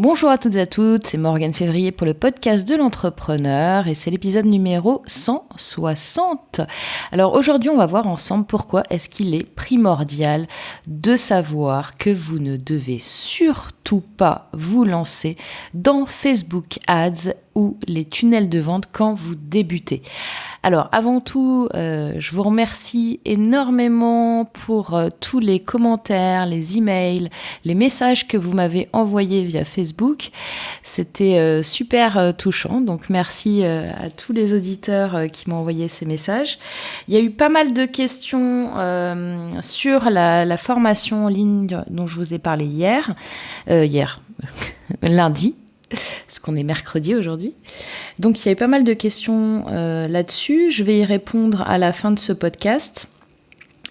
Bonjour à toutes et à toutes, c'est Morgane Février pour le podcast de l'entrepreneur et c'est l'épisode numéro 160. Alors aujourd'hui, on va voir ensemble pourquoi est-ce qu'il est primordial de savoir que vous ne devez surtout pas vous lancer dans Facebook Ads ou les tunnels de vente quand vous débutez. Alors avant tout, je vous remercie énormément pour tous les commentaires, les emails, les messages que vous m'avez envoyés via Facebook. C'était super touchant, donc merci à tous les auditeurs qui m'ont envoyé ces messages. Il y a eu pas mal de questions sur la formation en ligne dont je vous ai parlé lundi. Parce qu'on est mercredi aujourd'hui. Donc, il y a eu pas mal de questions là-dessus. Je vais y répondre à la fin de ce podcast.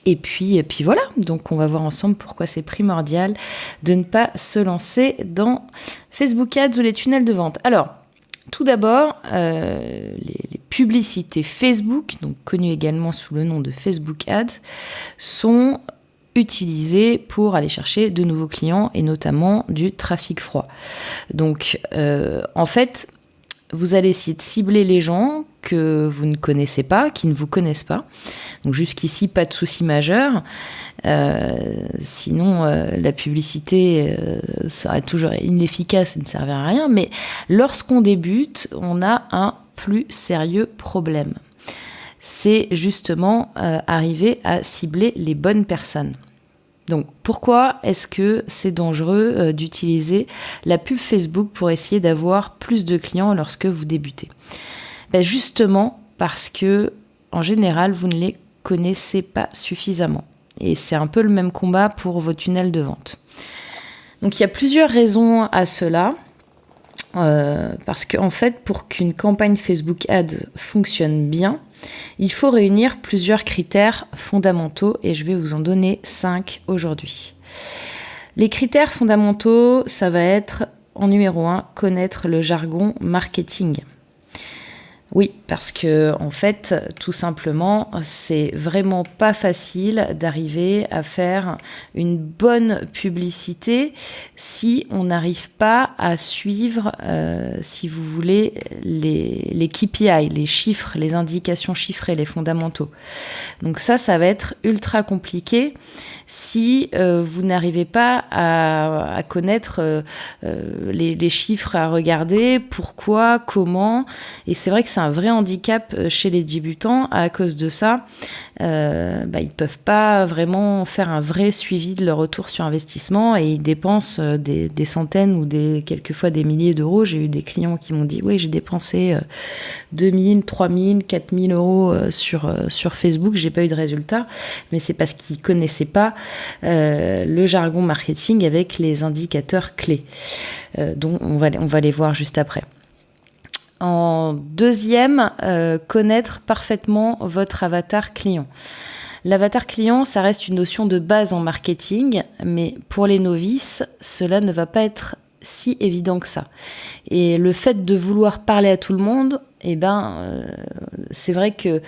Et puis voilà. Donc, on va voir ensemble pourquoi c'est primordial de ne pas se lancer dans Facebook Ads ou les tunnels de vente. Alors, tout d'abord, les publicités Facebook, donc connues également sous le nom de Facebook Ads, sont utilisés pour aller chercher de nouveaux clients et notamment du trafic froid. Donc, en fait, vous allez essayer de cibler les gens que vous ne connaissez pas, qui ne vous connaissent pas. Donc, jusqu'ici, pas de souci majeur. Sinon, la publicité serait toujours inefficace et ne servirait à rien. Mais lorsqu'on débute, on a un plus sérieux problème. C'est justement arriver à cibler les bonnes personnes. Donc, pourquoi est-ce que c'est dangereux d'utiliser la pub Facebook pour essayer d'avoir plus de clients lorsque vous débutez ? Justement parce que, en général, vous ne les connaissez pas suffisamment. Et c'est un peu le même combat pour vos tunnels de vente. Donc, il y a plusieurs raisons à cela. Parce qu'en fait, pour qu'une campagne Facebook Ads fonctionne bien, il faut réunir plusieurs critères fondamentaux et je vais vous en donner 5 aujourd'hui. Les critères fondamentaux, ça va être, en numéro 1, connaître le jargon marketing. Oui, parce que en fait, tout simplement, c'est vraiment pas facile d'arriver à faire une bonne publicité si on n'arrive pas à suivre, si vous voulez, les KPI, les chiffres, les indications chiffrées, les fondamentaux. Donc ça va être ultra compliqué si vous n'arrivez pas à connaître les chiffres à regarder, pourquoi, comment. Et c'est vrai que c'est un vrai handicap chez les débutants. À cause de ça, ils peuvent pas vraiment faire un vrai suivi de leur retour sur investissement et ils dépensent des centaines ou quelquefois des milliers d'euros. J'ai eu des clients qui m'ont dit « Oui, j'ai dépensé 2000, 3000, 4000 euros sur Facebook, j'ai pas eu de résultat. » Mais c'est parce qu'ils connaissaient pas le jargon marketing avec les indicateurs clés, dont on va les voir juste après. En deuxième, connaître parfaitement votre avatar client. L'avatar client, ça reste une notion de base en marketing, mais pour les novices, cela ne va pas être si évident que ça. Et le fait de vouloir parler à tout le monde, c'est vrai que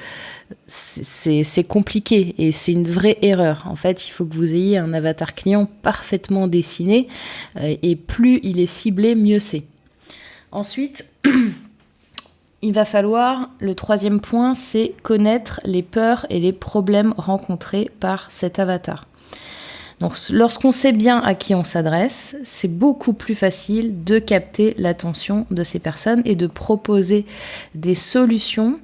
c'est compliqué et c'est une vraie erreur. En fait, il faut que vous ayez un avatar client parfaitement dessiné et plus il est ciblé, mieux c'est. Ensuite, il va falloir, le troisième point, c'est connaître les peurs et les problèmes rencontrés par cet avatar. Donc, lorsqu'on sait bien à qui on s'adresse, c'est beaucoup plus facile de capter l'attention de ces personnes et de proposer des solutions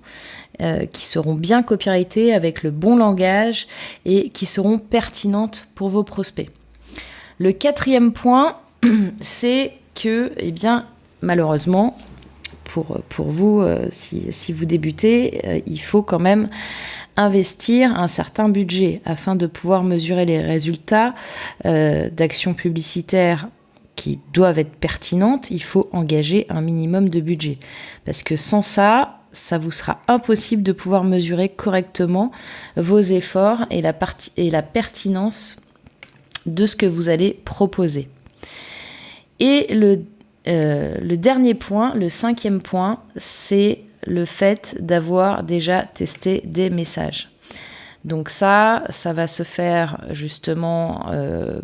qui seront bien copyrightées avec le bon langage et qui seront pertinentes pour vos prospects. Le quatrième point, c'est que, malheureusement, pour vous, si vous débutez, il faut quand même investir un certain budget afin de pouvoir mesurer les résultats d'actions publicitaires qui doivent être pertinentes. Il faut engager un minimum de budget parce que sans ça vous sera impossible de pouvoir mesurer correctement vos efforts et la pertinence de ce que vous allez proposer. Et le dernier point, le cinquième point, c'est le fait d'avoir déjà testé des messages. Donc ça va se faire justement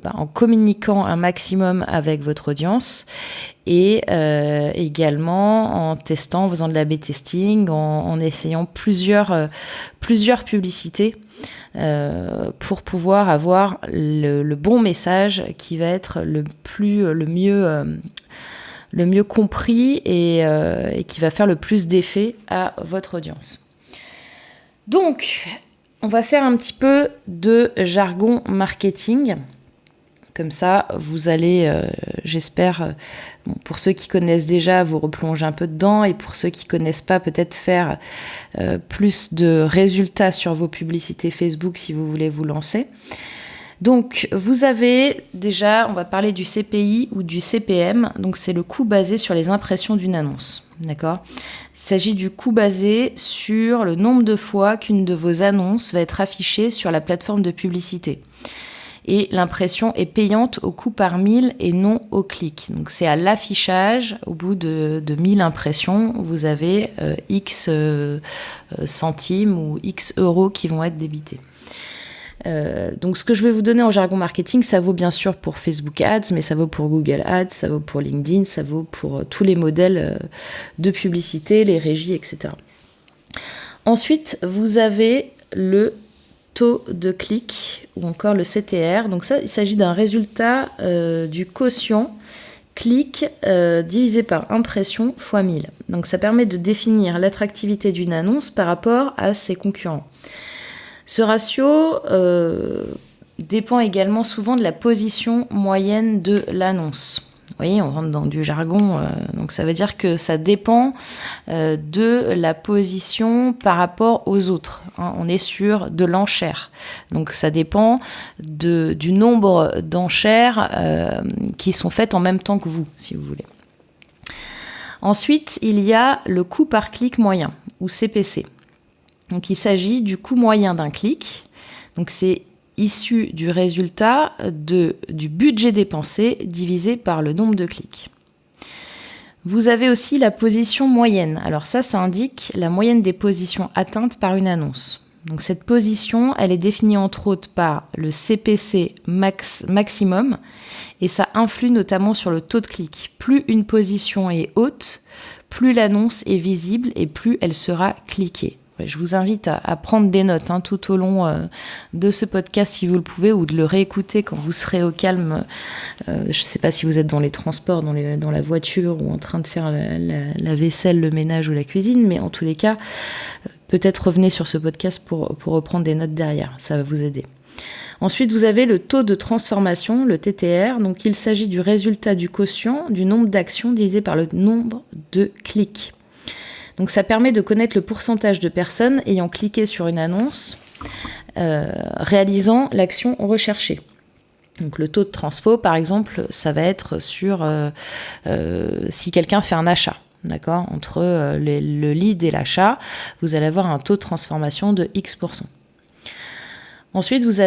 en communiquant un maximum avec votre audience et également en testant, en faisant de l'A/B testing, en essayant plusieurs publicités pour pouvoir avoir le bon message qui va être le mieux compris et qui va faire le plus d'effet à votre audience. Donc, on va faire un petit peu de jargon marketing. Comme ça, vous allez, j'espère, pour ceux qui connaissent déjà, vous replonger un peu dedans. Et pour ceux qui ne connaissent pas, peut-être faire plus de résultats sur vos publicités Facebook si vous voulez vous lancer. Donc, vous avez déjà, on va parler du CPI ou du CPM. Donc, c'est le coût basé sur les impressions d'une annonce. D'accord ? Il s'agit du coût basé sur le nombre de fois qu'une de vos annonces va être affichée sur la plateforme de publicité. Et l'impression est payante au coût par 1000 et non au clic. Donc, c'est à l'affichage, au bout de 1000 impressions, vous avez X centimes ou X euros qui vont être débités. Donc ce que je vais vous donner en jargon marketing, ça vaut bien sûr pour Facebook Ads, mais ça vaut pour Google Ads, ça vaut pour LinkedIn, ça vaut pour tous les modèles de publicité, les régies, etc. Ensuite, vous avez le taux de clic ou encore le CTR. Donc ça, il s'agit d'un résultat du quotient clic divisé par impression fois 1000. Donc ça permet de définir l'attractivité d'une annonce par rapport à ses concurrents. Ce ratio dépend également souvent de la position moyenne de l'annonce. Vous voyez, on rentre dans du jargon, donc ça veut dire que ça dépend de la position par rapport aux autres. Hein. On est sur de l'enchère. Donc ça dépend du nombre d'enchères qui sont faites en même temps que vous, si vous voulez. Ensuite, il y a le coût par clic moyen, ou CPC. Donc, il s'agit du coût moyen d'un clic. Donc, c'est issu du résultat du budget dépensé divisé par le nombre de clics. Vous avez aussi la position moyenne. Alors ça indique la moyenne des positions atteintes par une annonce. Donc, cette position, elle est définie entre autres par le CPC maximum et ça influe notamment sur le taux de clic. Plus une position est haute, plus l'annonce est visible et plus elle sera cliquée. Je vous invite à prendre des notes tout au long de ce podcast si vous le pouvez, ou de le réécouter quand vous serez au calme. Je ne sais pas si vous êtes dans les transports, dans la voiture ou en train de faire la vaisselle, le ménage ou la cuisine, mais en tous les cas, peut-être revenez sur ce podcast pour reprendre des notes derrière, ça va vous aider. Ensuite, vous avez le taux de transformation, le TTR. Donc, il s'agit du résultat du quotient du nombre d'actions divisé par le nombre de clics. Donc ça permet de connaître le pourcentage de personnes ayant cliqué sur une annonce, réalisant l'action recherchée. Donc le taux de transfo, par exemple, ça va être sur si quelqu'un fait un achat. D'accord ? Entre le lead et l'achat, vous allez avoir un taux de transformation de X%. Ensuite, vous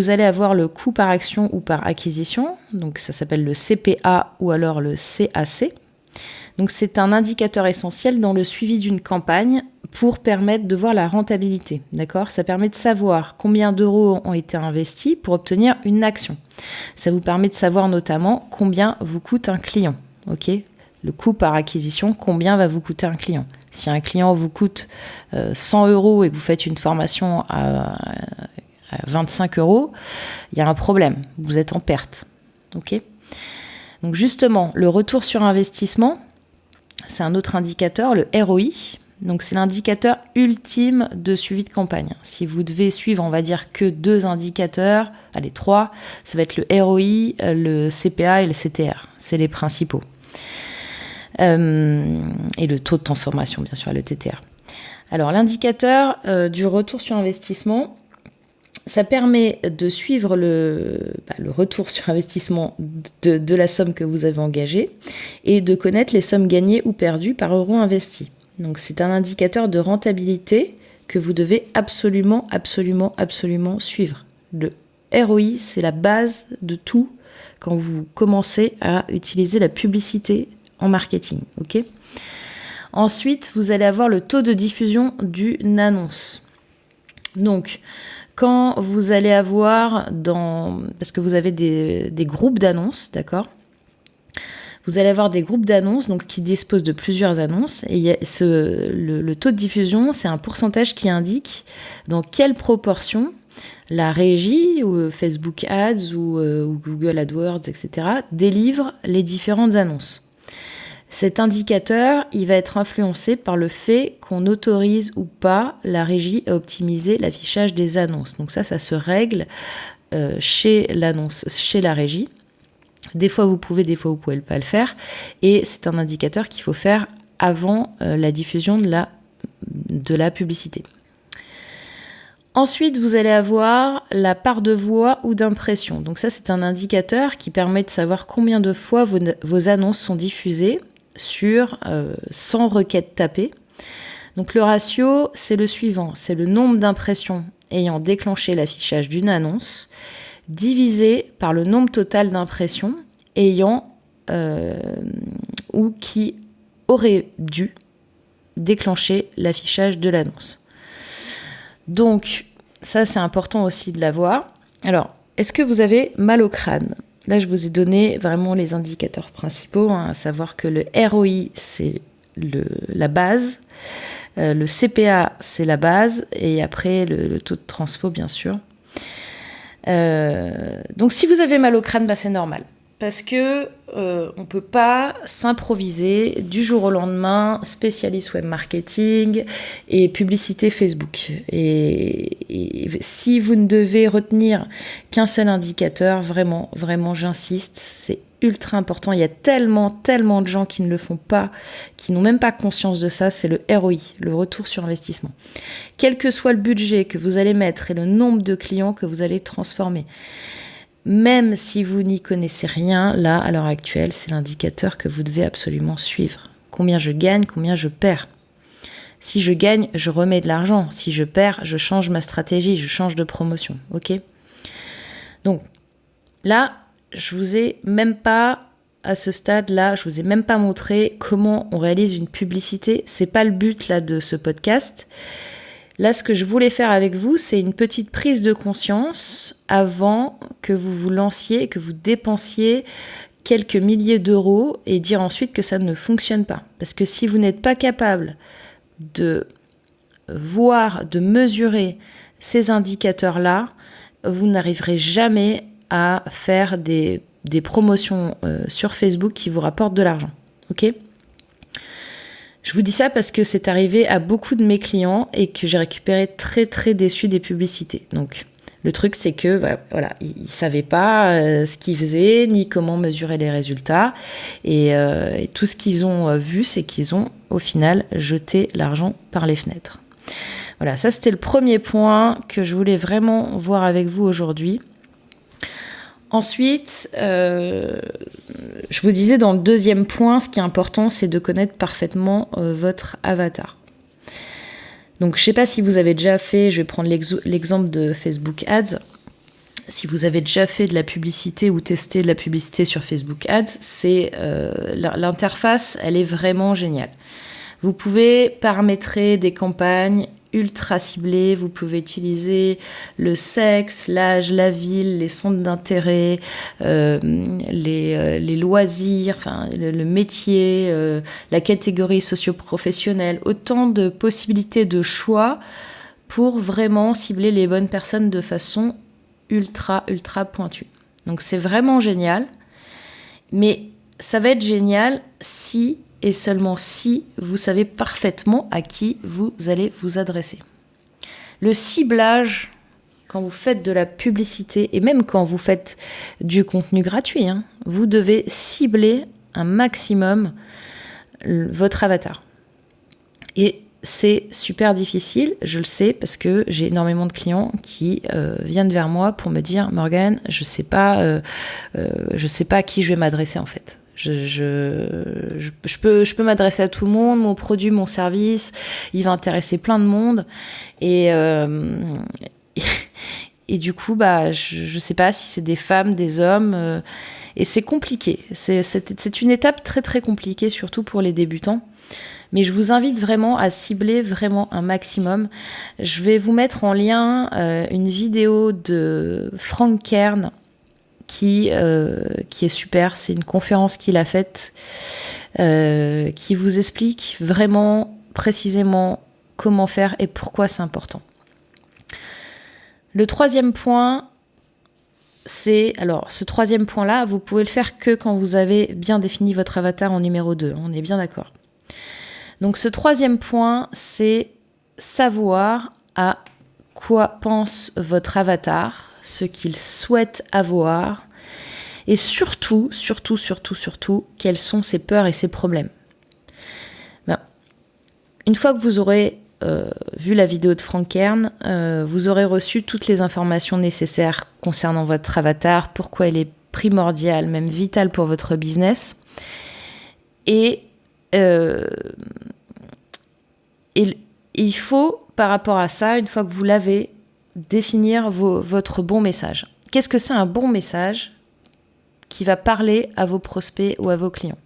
allez avoir le coût par action ou par acquisition. Donc ça s'appelle le CPA ou alors le CAC. Donc c'est un indicateur essentiel dans le suivi d'une campagne pour permettre de voir la rentabilité. D'accord ? Ça permet de savoir combien d'euros ont été investis pour obtenir une action. Ça vous permet de savoir notamment combien vous coûte un client. Ok ? Le coût par acquisition, combien va vous coûter un client ? Si un client vous coûte 100 euros et que vous faites une formation à 25 euros, il y a un problème. Vous êtes en perte. Ok ? Donc justement, le retour sur investissement, c'est un autre indicateur, le ROI. Donc, c'est l'indicateur ultime de suivi de campagne. Si vous devez suivre, on va dire, que 2 indicateurs, allez, 3, ça va être le ROI, le CPA et le CTR. C'est les principaux. Et le taux de transformation, bien sûr, le TTR. Alors, l'indicateur du retour sur investissement, ça permet de suivre le retour sur investissement de la somme que vous avez engagée et de connaître les sommes gagnées ou perdues par euro investi. Donc c'est un indicateur de rentabilité que vous devez absolument suivre. Le ROI, c'est la base de tout quand vous commencez à utiliser la publicité en marketing. Ok ? Ensuite, vous allez avoir le taux de diffusion d'une annonce. Donc, Quand vous allez avoir parce que vous avez des groupes d'annonces, d'accord ? Vous allez avoir des groupes d'annonces donc, qui disposent de plusieurs annonces. Et le taux de diffusion, c'est un pourcentage qui indique dans quelle proportion la régie, ou Facebook Ads, ou Google AdWords, etc., délivre les différentes annonces. Cet indicateur, il va être influencé par le fait qu'on autorise ou pas la régie à optimiser l'affichage des annonces. Donc ça se règle chez la régie. Des fois vous pouvez pas le faire. Et c'est un indicateur qu'il faut faire avant la diffusion de la publicité. Ensuite, vous allez avoir la part de voix ou d'impression. Donc ça, c'est un indicateur qui permet de savoir combien de fois vos annonces sont diffusées sur 100 requêtes tapées. Donc le ratio, c'est le suivant. C'est le nombre d'impressions ayant déclenché l'affichage d'une annonce divisé par le nombre total d'impressions ayant ou qui auraient dû déclencher l'affichage de l'annonce. Donc, ça, c'est important aussi de l'avoir. Alors, est-ce que vous avez mal au crâne ? Là, je vous ai donné vraiment les indicateurs principaux, à savoir que le ROI, c'est la base, le CPA, c'est la base, et après, le taux de transfo, bien sûr. Donc, si vous avez mal au crâne, c'est normal. Parce que on ne peut pas s'improviser du jour au lendemain spécialiste web marketing et publicité Facebook. Et si vous ne devez retenir qu'un seul indicateur, vraiment, j'insiste, c'est ultra important. Il y a tellement de gens qui ne le font pas, qui n'ont même pas conscience de ça, c'est le ROI, le retour sur investissement. Quel que soit le budget que vous allez mettre et le nombre de clients que vous allez transformer, même si vous n'y connaissez rien, là, à l'heure actuelle, c'est l'indicateur que vous devez absolument suivre. Combien je gagne, combien je perds. Si je gagne, je remets de l'argent. Si je perds, je change ma stratégie, je change de promotion. Ok ? Donc, là, je vous ai même pas, à ce stade-là, je vous ai même pas montré comment on réalise une publicité. C'est pas le but, là, de ce podcast. Là, ce que je voulais faire avec vous, c'est une petite prise de conscience avant que vous vous lanciez, que vous dépensiez quelques milliers d'euros et dire ensuite que ça ne fonctionne pas. Parce que si vous n'êtes pas capable de voir, de mesurer ces indicateurs-là, vous n'arriverez jamais à faire des promotions sur Facebook qui vous rapportent de l'argent. Ok ? Je vous dis ça parce que c'est arrivé à beaucoup de mes clients et que j'ai récupéré très très déçu des publicités. Donc le truc c'est que voilà, ils savaient pas ce qu'ils faisaient ni comment mesurer les résultats et tout ce qu'ils ont vu, c'est qu'ils ont au final jeté l'argent par les fenêtres. Voilà, ça c'était le premier point que je voulais vraiment voir avec vous aujourd'hui. Ensuite, je vous disais dans le deuxième point, ce qui est important, c'est de connaître parfaitement votre avatar. Donc, je ne sais pas si vous avez déjà fait, je vais prendre l'exemple de Facebook Ads. Si vous avez déjà fait de la publicité ou testé de la publicité sur Facebook Ads, l'interface, elle est vraiment géniale. Vous pouvez paramétrer des campagnes ultra ciblées, vous pouvez utiliser le sexe, l'âge, la ville, les centres d'intérêt, les loisirs, enfin, le métier, la catégorie socio-professionnelle, autant de possibilités de choix pour vraiment cibler les bonnes personnes de façon ultra pointue. Donc c'est vraiment génial, mais ça va être génial si et seulement si vous savez parfaitement à qui vous allez vous adresser. Le ciblage, quand vous faites de la publicité, et même quand vous faites du contenu gratuit, vous devez cibler un maximum votre avatar. Et c'est super difficile, je le sais, parce que j'ai énormément de clients qui viennent vers moi pour me dire « Morgane, je sais pas à qui je vais m'adresser en fait. Je peux m'adresser à tout le monde, mon produit, mon service, il va intéresser plein de monde. Et Et du coup, je sais pas si c'est des femmes, des hommes, et c'est compliqué. C'est une étape très très compliquée, surtout pour les débutants. Mais je vous invite vraiment à cibler vraiment un maximum. Je vais vous mettre en lien une vidéo de Frank Kern qui est super. C'est une conférence qu'il a faite qui vous explique vraiment précisément comment faire et pourquoi c'est important. Le troisième point, ce troisième point-là, vous pouvez le faire que quand vous avez bien défini votre avatar en numéro 2. On est bien d'accord. Donc ce troisième point, c'est savoir à quoi pense votre avatar, ce qu'il souhaite avoir, et surtout, quelles sont ses peurs et ses problèmes. Une fois que vous aurez vu la vidéo de Frank Kern, vous aurez reçu toutes les informations nécessaires concernant votre avatar, pourquoi il est primordial, même vital pour votre business. Et il faut, par rapport à ça, une fois que vous l'avez, définir votre bon message. Qu'est-ce que c'est un bon message qui va parler à vos prospects ou à vos clients?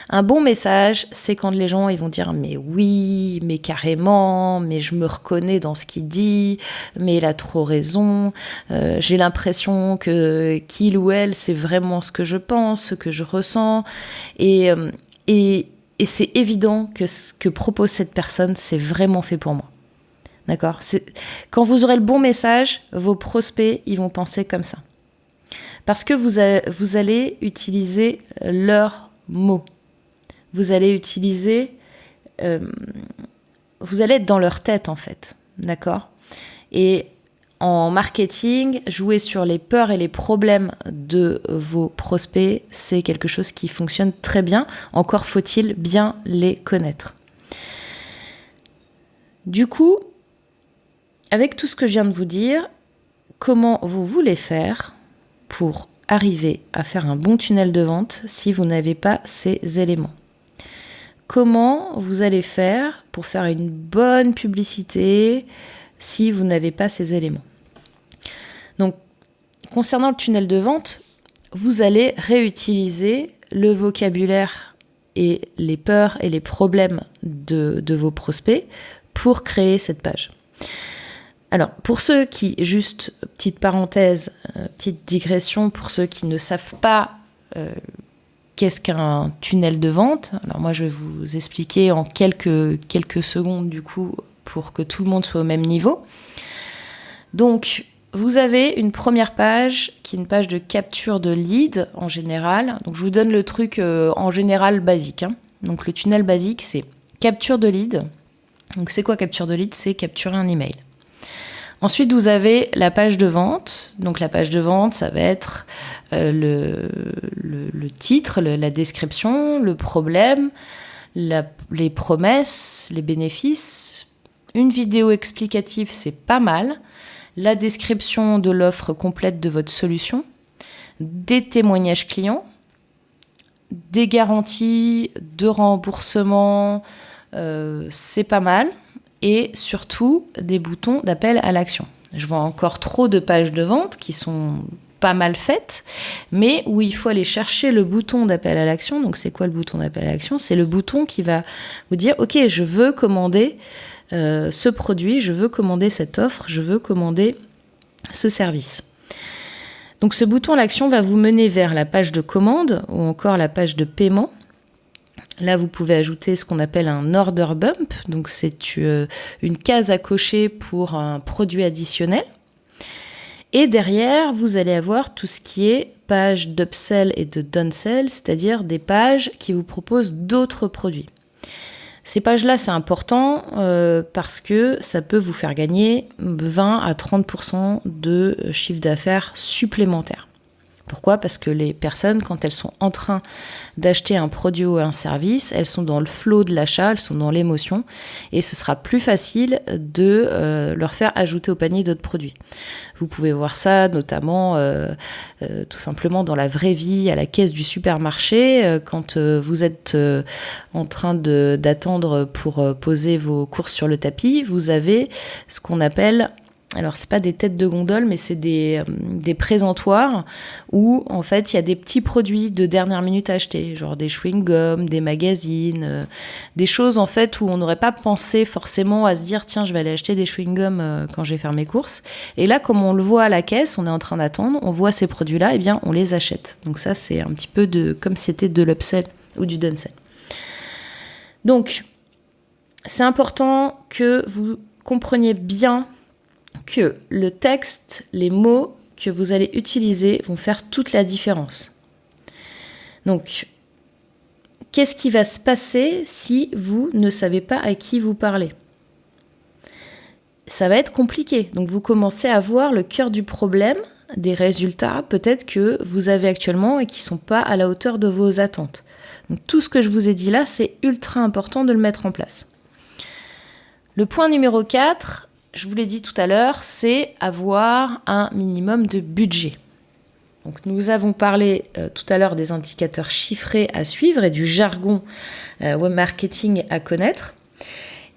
Un bon message, c'est quand les gens ils vont dire « mais oui, mais carrément, mais je me reconnais dans ce qu'il dit, mais il a trop raison, j'ai l'impression que qu'il ou elle, c'est vraiment ce que je pense, ce que je ressens. » Et c'est évident que ce que propose cette personne, c'est vraiment fait pour moi. D'accord ? Quand vous aurez le bon message, vos prospects, ils vont penser comme ça. Parce que vous allez utiliser leurs mots. Vous allez utiliser... vous allez être dans leur tête, en fait. D'accord ? Et en marketing, jouer sur les peurs et les problèmes de vos prospects, c'est quelque chose qui fonctionne très bien. Encore faut-il bien les connaître. Du coup, avec tout ce que je viens de vous dire, comment vous voulez faire pour arriver à faire un bon tunnel de vente si vous n'avez pas ces éléments? Comment vous allez faire pour faire une bonne publicité si vous n'avez pas ces éléments? Donc, concernant le tunnel de vente, vous allez réutiliser le vocabulaire et les peurs et les problèmes de vos prospects pour créer cette page. Alors, pour ceux qui, juste petite parenthèse, petite digression, pour ceux qui ne savent pas qu'est-ce qu'un tunnel de vente, alors moi je vais vous expliquer en quelques secondes du coup pour que tout le monde soit au même niveau. Donc, vous avez une première page qui est une page de capture de lead en général. Donc, je vous donne le truc en général basique. Hein. Donc, le tunnel basique, c'est capture de lead. Donc, c'est quoi capture de lead ? C'est capturer un email. Ensuite, vous avez la page de vente. Donc, la page de vente, ça va être le titre, la description, le problème, les promesses, les bénéfices. Une vidéo explicative, c'est pas mal. La description de l'offre complète de votre solution. Des témoignages clients. Des garanties de remboursement, c'est pas mal. Et surtout, des boutons d'appel à l'action. Je vois encore trop de pages de vente qui sont pas mal faites, mais où il faut aller chercher le bouton d'appel à l'action. Donc, c'est quoi le bouton d'appel à l'action ? C'est le bouton qui va vous dire « Ok, je veux commander ce produit, je veux commander cette offre, je veux commander ce service. » Donc, ce bouton à l'action va vous mener vers la page de commande ou encore la page de paiement. Là, vous pouvez ajouter ce qu'on appelle un order bump. Donc, c'est une case à cocher pour un produit additionnel. Et derrière, vous allez avoir tout ce qui est page d'upsell et de downsell, c'est-à-dire des pages qui vous proposent d'autres produits. Ces pages-là, c'est important parce que ça peut vous faire gagner 20 à 30% de chiffre d'affaires supplémentaire. Pourquoi ? Parce que les personnes, quand elles sont en train d'acheter un produit ou un service, elles sont dans le flow de l'achat, elles sont dans l'émotion, et ce sera plus facile de leur faire ajouter au panier d'autres produits. Vous pouvez voir ça notamment tout simplement dans la vraie vie, à la caisse du supermarché, quand vous êtes en train d'attendre pour poser vos courses sur le tapis, vous avez ce qu'on appelle alors c'est pas des têtes de gondole, mais c'est des présentoirs où en fait il y a des petits produits de dernière minute à acheter, genre des chewing-gums, des magazines, des choses en fait où on n'aurait pas pensé forcément à se dire tiens je vais aller acheter des chewing-gums quand je vais faire mes courses. Et là comme on le voit à la caisse, on est en train d'attendre, on voit ces produits-là, et bien on les achète. Donc ça c'est un petit peu comme si c'était de l'upsell ou du downsell. Donc c'est important que vous compreniez bien que le texte, les mots que vous allez utiliser vont faire toute la différence. Donc, qu'est-ce qui va se passer si vous ne savez pas à qui vous parlez ? Ça va être compliqué. Donc, vous commencez à voir le cœur du problème, des résultats peut-être que vous avez actuellement et qui ne sont pas à la hauteur de vos attentes. Donc, tout ce que je vous ai dit là, c'est ultra important de le mettre en place. Le point numéro 4, je vous l'ai dit tout à l'heure, c'est avoir un minimum de budget. Donc, nous avons parlé tout à l'heure des indicateurs chiffrés à suivre et du jargon web marketing à connaître.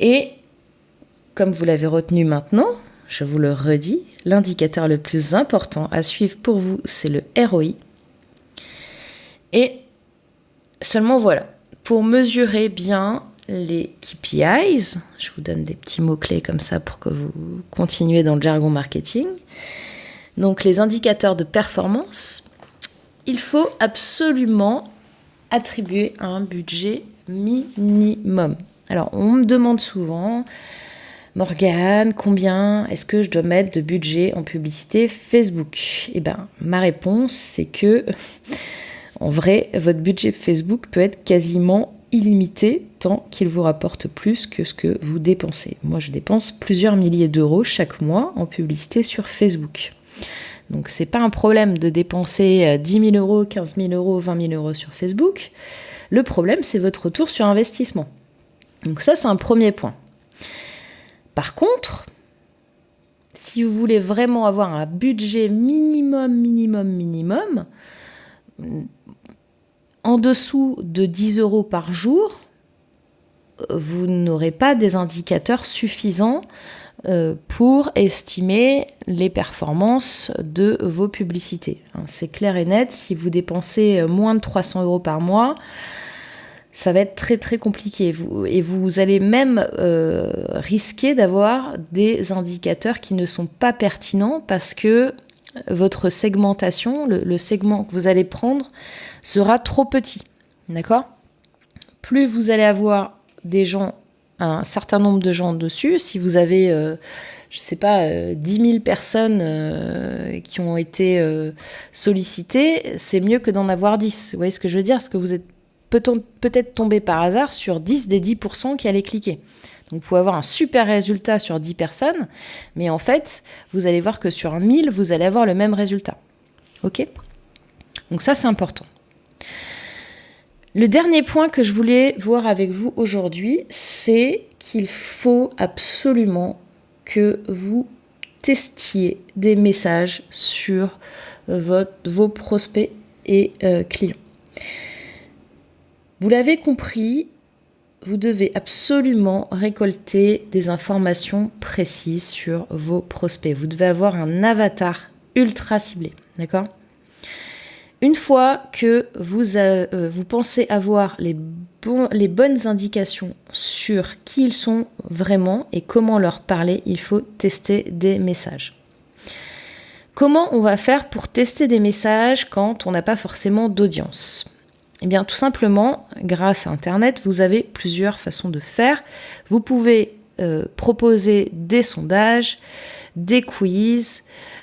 Et comme vous l'avez retenu maintenant, je vous le redis, l'indicateur le plus important à suivre pour vous, c'est le ROI. Et seulement voilà, pour mesurer bien les KPIs, je vous donne des petits mots-clés comme ça pour que vous continuez dans le jargon marketing. Donc les indicateurs de performance, il faut absolument attribuer un budget minimum. Alors on me demande souvent, Morgane, combien est-ce que je dois mettre de budget en publicité Facebook ? Eh bien, ma réponse c'est que, en vrai, votre budget Facebook peut être quasiment illimité tant qu'il vous rapporte plus que ce que vous dépensez. Moi, je dépense plusieurs milliers d'euros chaque mois en publicité sur Facebook. Donc, c'est pas un problème de dépenser 10 000 euros, 15 000 euros, 20 000 euros sur Facebook. Le problème, c'est votre retour sur investissement. Donc ça, c'est un premier point. Par contre, si vous voulez vraiment avoir un budget minimum, en dessous de 10 euros par jour, vous n'aurez pas des indicateurs suffisants pour estimer les performances de vos publicités. C'est clair et net, si vous dépensez moins de 300 euros par mois, ça va être très très compliqué. Et vous allez même risquer d'avoir des indicateurs qui ne sont pas pertinents parce que votre segmentation, le segment que vous allez prendre, sera trop petit. D'accord ? Plus vous allez avoir des gens, un certain nombre de gens dessus, si vous avez, 10 000 personnes qui ont été sollicitées, c'est mieux que d'en avoir 10. Vous voyez ce que je veux dire ? Parce que vous êtes peut-être tombé par hasard sur 10 des 10% qui allaient cliquer. Donc, vous pouvez avoir un super résultat sur 10 personnes, mais en fait, vous allez voir que sur 1000, vous allez avoir le même résultat. Ok ? Donc ça, c'est important. Le dernier point que je voulais voir avec vous aujourd'hui, c'est qu'il faut absolument que vous testiez des messages sur vos prospects et clients. Vous l'avez compris, vous devez absolument récolter des informations précises sur vos prospects. Vous devez avoir un avatar ultra ciblé, d'accord ? Une fois que vous pensez avoir les bonnes indications sur qui ils sont vraiment et comment leur parler, il faut tester des messages. Comment on va faire pour tester des messages quand on n'a pas forcément d'audience ? Eh bien, tout simplement, grâce à Internet, vous avez plusieurs façons de faire. Vous pouvez proposer des sondages, des quiz,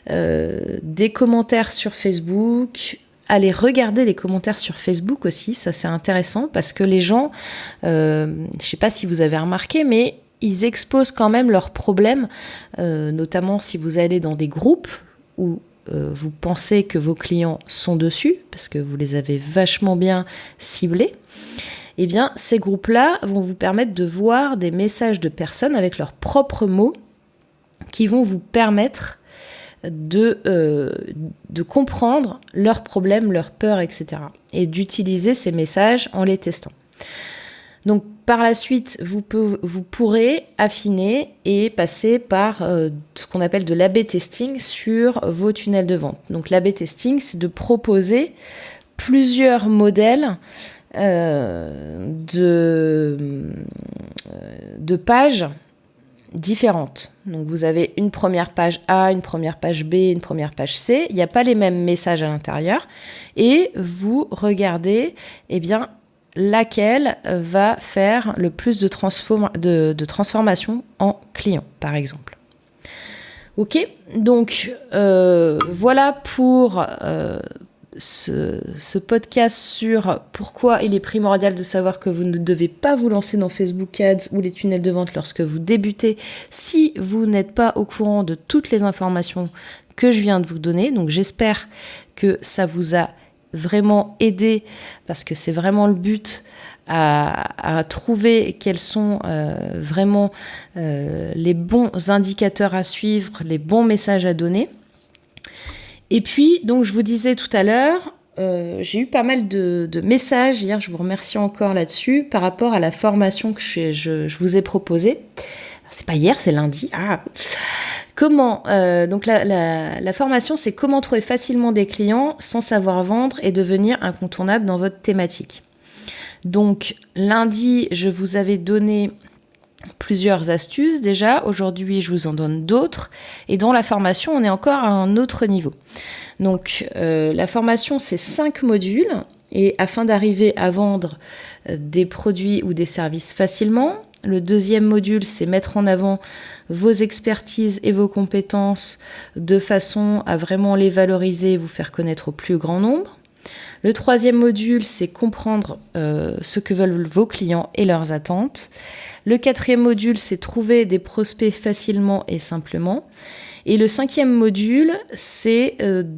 des commentaires sur Facebook. Allez regarder les commentaires sur Facebook aussi, ça c'est intéressant parce que les gens, je ne sais pas si vous avez remarqué, mais ils exposent quand même leurs problèmes, notamment si vous allez dans des groupes où vous pensez que vos clients sont dessus, parce que vous les avez vachement bien ciblés, eh bien, ces groupes-là vont vous permettre de voir des messages de personnes avec leurs propres mots qui vont vous permettre de comprendre leurs problèmes, leurs peurs, etc. et d'utiliser ces messages en les testant. Donc, Par la suite, vous pourrez affiner et passer par ce qu'on appelle de l'A/B testing sur vos tunnels de vente. Donc l'A/B testing, c'est de proposer plusieurs modèles de pages différentes. Donc vous avez une première page A, une première page B, une première page C. Il n'y a pas les mêmes messages à l'intérieur. Et vous regardez, laquelle va faire le plus de transformation en client, par exemple. Ok, donc voilà pour ce podcast sur pourquoi il est primordial de savoir que vous ne devez pas vous lancer dans Facebook Ads ou les tunnels de vente lorsque vous débutez si vous n'êtes pas au courant de toutes les informations que je viens de vous donner. Donc j'espère que ça vous a vraiment aidé parce que c'est vraiment le but à trouver quels sont vraiment les bons indicateurs à suivre, les bons messages à donner. Et puis, donc, je vous disais tout à l'heure, j'ai eu pas mal de messages hier, je vous remercie encore là-dessus, par rapport à la formation que je vous ai proposée. C'est pas hier, c'est lundi. Comment donc la formation, c'est comment trouver facilement des clients sans savoir vendre et devenir incontournable dans votre thématique. Donc, lundi, je vous avais donné plusieurs astuces déjà. Aujourd'hui, je vous en donne d'autres. Et dans la formation, on est encore à un autre niveau. Donc, la formation, c'est 5 modules. Et afin d'arriver à vendre des produits ou des services facilement, le deuxième module, c'est mettre en avant vos expertises et vos compétences de façon à vraiment les valoriser et vous faire connaître au plus grand nombre. Le troisième module, c'est comprendre ce que veulent vos clients et leurs attentes. Le quatrième module, c'est trouver des prospects facilement et simplement. Et le cinquième module, c'est c'est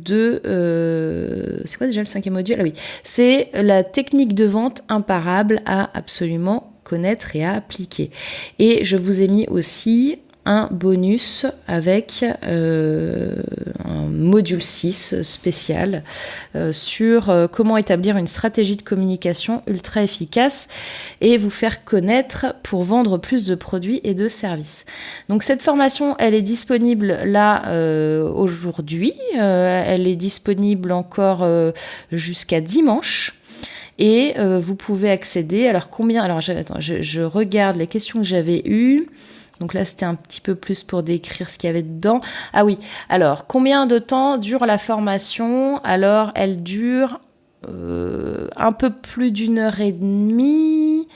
quoi déjà le cinquième module ? Ah oui, c'est la technique de vente imparable à absolument connaître et à appliquer. Et je vous ai mis aussi un bonus avec un module 6 spécial sur comment établir une stratégie de communication ultra efficace et vous faire connaître pour vendre plus de produits et de services. Donc cette formation, elle est disponible là aujourd'hui. Elle est disponible encore jusqu'à dimanche. Et vous pouvez accéder. Alors combien ? Alors je regarde les questions que j'avais eues. Donc là, c'était un petit peu plus pour décrire ce qu'il y avait dedans. Ah oui, alors, combien de temps dure la formation ? Alors, elle dure un peu plus d'1 heure et demie.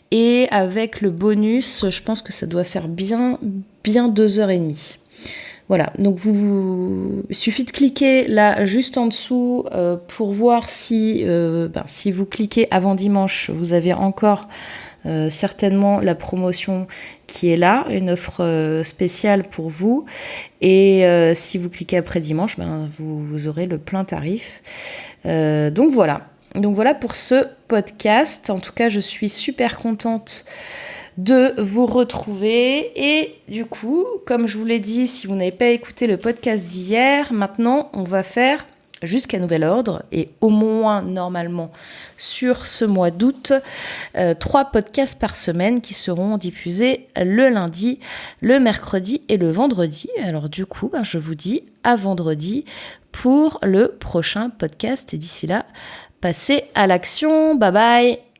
Et avec le bonus, je pense que ça doit faire bien 2 heures et demie. Voilà, donc il suffit de cliquer là, juste en dessous, pour voir si vous cliquez avant dimanche, vous avez encore certainement la promotion qui est là, une offre spéciale pour vous. Et si vous cliquez après dimanche, vous aurez le plein tarif. Donc voilà pour ce podcast. En tout cas, je suis super contente de vous retrouver. Et du coup, comme je vous l'ai dit, si vous n'avez pas écouté le podcast d'hier, maintenant on va faire jusqu'à nouvel ordre et au moins normalement sur ce mois d'août 3 podcasts par semaine qui seront diffusés le lundi, le mercredi et le vendredi. Alors du coup, je vous dis à vendredi pour le prochain podcast et d'ici là, passez à l'action. Bye bye.